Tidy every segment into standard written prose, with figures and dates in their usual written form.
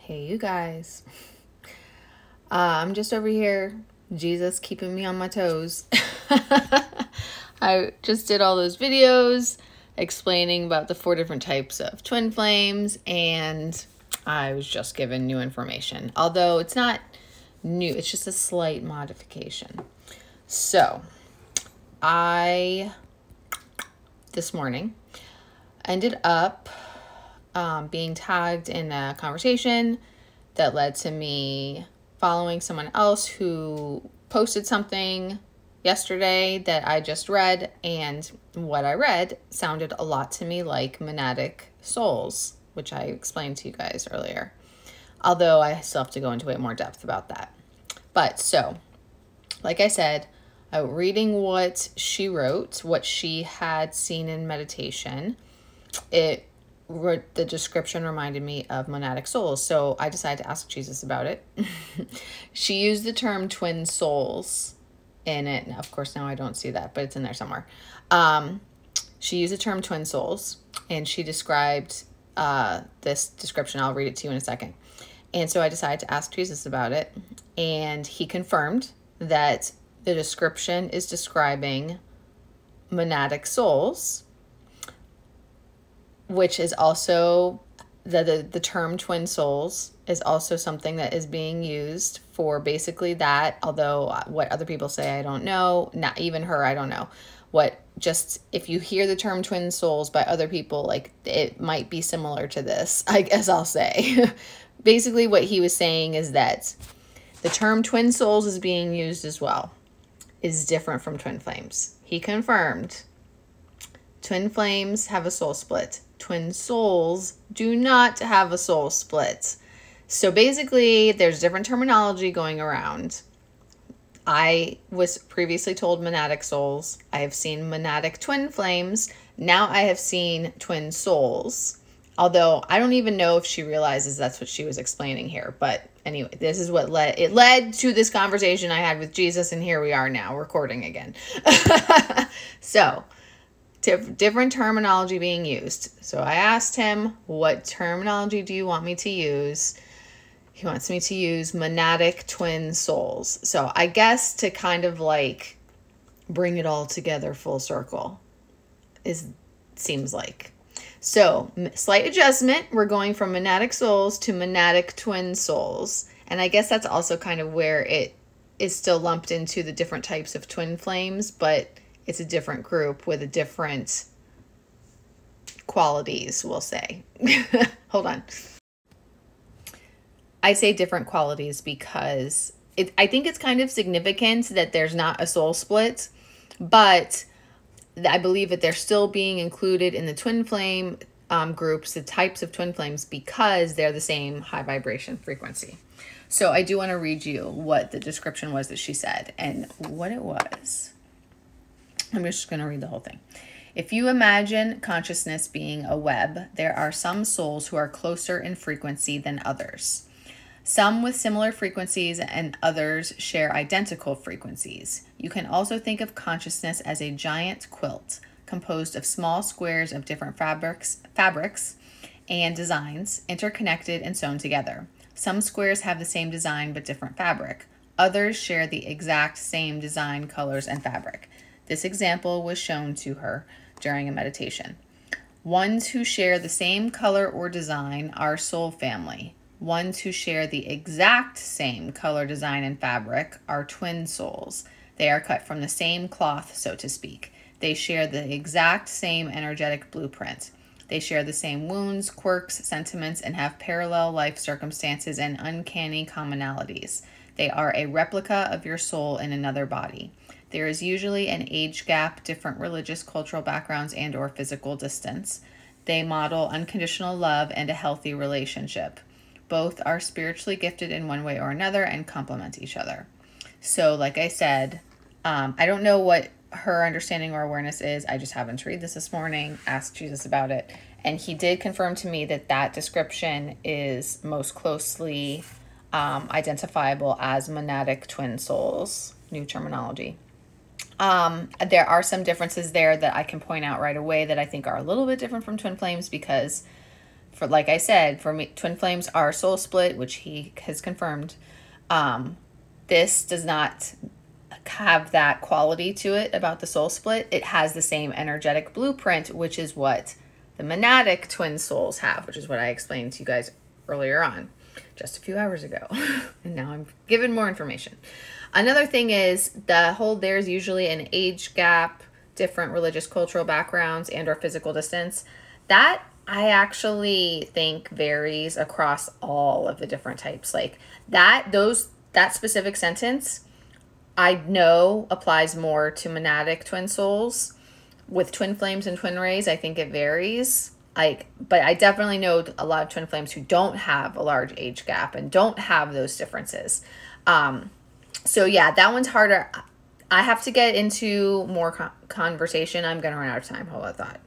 Hey, you guys. I'm just over here, Jesus keeping me on my toes. I just did all those videos explaining about the 4 different types of twin flames, and I was just given new information. Although it's not new, it's just a slight modification. So, this morning, ended up being tagged in a conversation that led to me following someone else who posted something yesterday that I just read, and what I read sounded a lot to me like monadic souls, which I explained to you guys earlier. Although I still have to go into way more depth about that. But so, like I said, reading what she wrote, what she had seen in meditation, the description reminded me of monadic souls, so I decided to ask Jesus about it. She used the term twin souls in it. Now, of course, now I don't see that, but it's in there somewhere. She used the term twin souls, and she described this description. I'll read it to you in a second. And so I decided to ask Jesus about it, and he confirmed that the description is describing monadic souls, which is also the term twin souls is also something that is being used for basically that. Although what other people say, I don't know. Not even her, I don't know. Just if you hear the term twin souls by other people, like, it might be similar to this, I guess I'll say. Basically what he was saying is that the term twin souls is being used as well, is different from twin flames. He confirmed twin flames have a soul split. Twin souls do not have a soul split. So basically, there's different terminology going around. I was previously told monadic souls. I have seen monadic twin flames. Now I have seen twin souls. Although I don't even know if she realizes that's what she was explaining here. But anyway, this is what led to this conversation I had with Jesus, and here we are now recording again. So, different terminology being used. So I asked him, what terminology do you want me to use? He wants me to use monadic twin souls. So I guess to kind of like bring it all together full circle seems like. So slight adjustment. We're going from monadic souls to monadic twin souls. And I guess that's also kind of where it is still lumped into the different types of twin flames, but it's a different group with a different qualities, we'll say. Hold on. I say different qualities because I think it's kind of significant that there's not a soul split, but I believe that they're still being included in the twin flame groups, the types of twin flames, because they're the same high vibration frequency. So I do want to read you what the description was that she said and what it was. I'm just going to read the whole thing. If you imagine consciousness being a web, there are some souls who are closer in frequency than others. Some with similar frequencies and others share identical frequencies. You can also think of consciousness as a giant quilt composed of small squares of different fabrics and designs interconnected and sewn together. Some squares have the same design but different fabric. Others share the exact same design, colors, and fabric. This example was shown to her during a meditation. Ones who share the same color or design are soul family. Ones who share the exact same color, design, and fabric are twin souls. They are cut from the same cloth, so to speak. They share the exact same energetic blueprint. They share the same wounds, quirks, sentiments, and have parallel life circumstances and uncanny commonalities. They are a replica of your soul in another body. There is usually an age gap, different religious, cultural backgrounds, and or physical distance. They model unconditional love and a healthy relationship. Both are spiritually gifted in one way or another and complement each other. So, like I said, I don't know what her understanding or awareness is. I just happened to read this morning, asked Jesus about it, and he did confirm to me that that description is most closely identifiable as monadic twin souls, new terminology. There are some differences there that I can point out right away that I think are a little bit different from twin flames, because for, like I said, for me, twin flames are soul split, which he has confirmed. This does not have that quality to it about the soul split. It has the same energetic blueprint, which is what the monadic twin souls have, which is what I explained to you guys earlier on, just a few hours ago. And now I'm giving more information. Another thing is there's usually an age gap, different religious cultural backgrounds, and or physical distance. That I actually think varies across all of the different types. Like that specific sentence I know applies more to monadic twin souls. With twin flames and twin rays, I think it varies. But I definitely know a lot of twin flames who don't have a large age gap and don't have those differences. So yeah, that one's harder. I have to get into more conversation. I'm going to run out of time. Hold on, thought.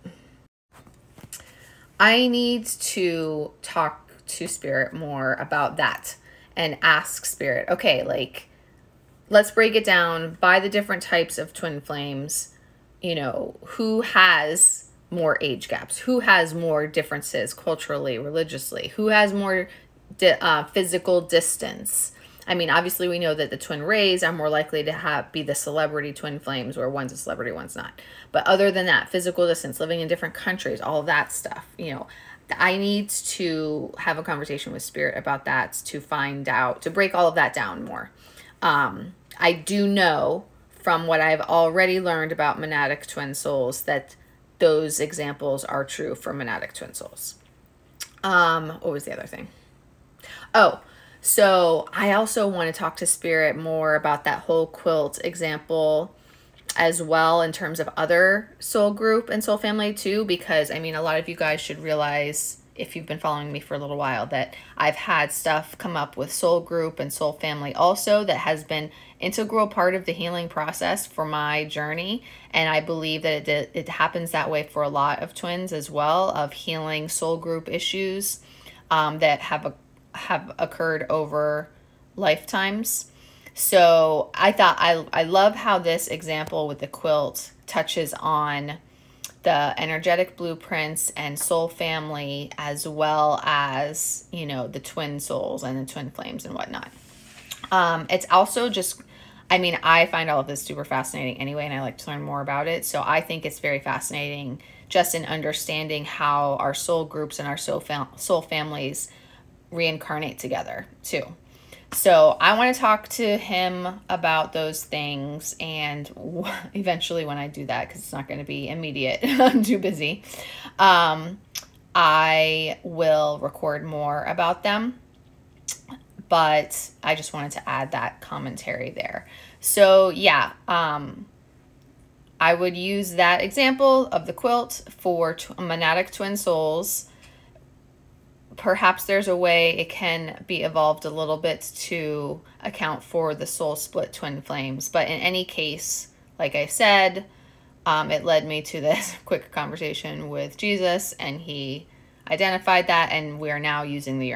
I need to talk to Spirit more about that and ask Spirit, okay, like, let's break it down by the different types of twin flames. You know, who has more age gaps? Who has more differences culturally, religiously? Who has more physical distance? I mean, obviously we know that the twin rays are more likely to be the celebrity twin flames, where one's a celebrity, one's not. But other than that, physical distance, living in different countries, all of that stuff, you know, I need to have a conversation with Spirit about that to find out, to break all of that down more. I do know from what I've already learned about monadic twin souls that those examples are true for monadic twin souls. What was the other thing? Oh, so I also want to talk to Spirit more about that whole quilt example as well, in terms of other soul group and soul family too, because I mean, a lot of you guys should realize, if you've been following me for a little while, that I've had stuff come up with soul group and soul family also that has been integral part of the healing process for my journey. And I believe that it happens that way for a lot of twins as well, of healing soul group issues that have occurred over lifetimes. So I thought I love how this example with the quilt touches on the energetic blueprints and soul family, as well as, you know, the twin souls and the twin flames and whatnot. It's also just, I mean, I find all of this super fascinating anyway, and I like to learn more about it. So I think it's very fascinating just in understanding how our soul groups and our soul families reincarnate together too. So I want to talk to him about those things, and eventually when I do that, because it's not going to be immediate, I'm too busy, I will record more about them. But I just wanted to add that commentary there. So yeah, I would use that example of the quilt for monadic twin souls. Perhaps there's a way it can be evolved a little bit to account for the soul split twin flames. But in any case, like I said, it led me to this quick conversation with Jesus, and he identified that, and we're now using the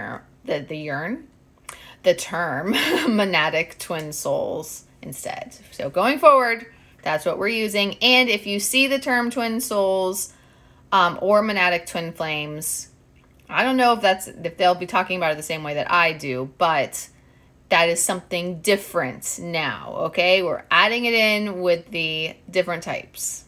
term monadic twin souls instead. So going forward, that's what we're using. And if you see the term twin souls or monadic twin flames, I don't know if they'll be talking about it the same way that I do, but that is something different now, okay? We're adding it in with the different types.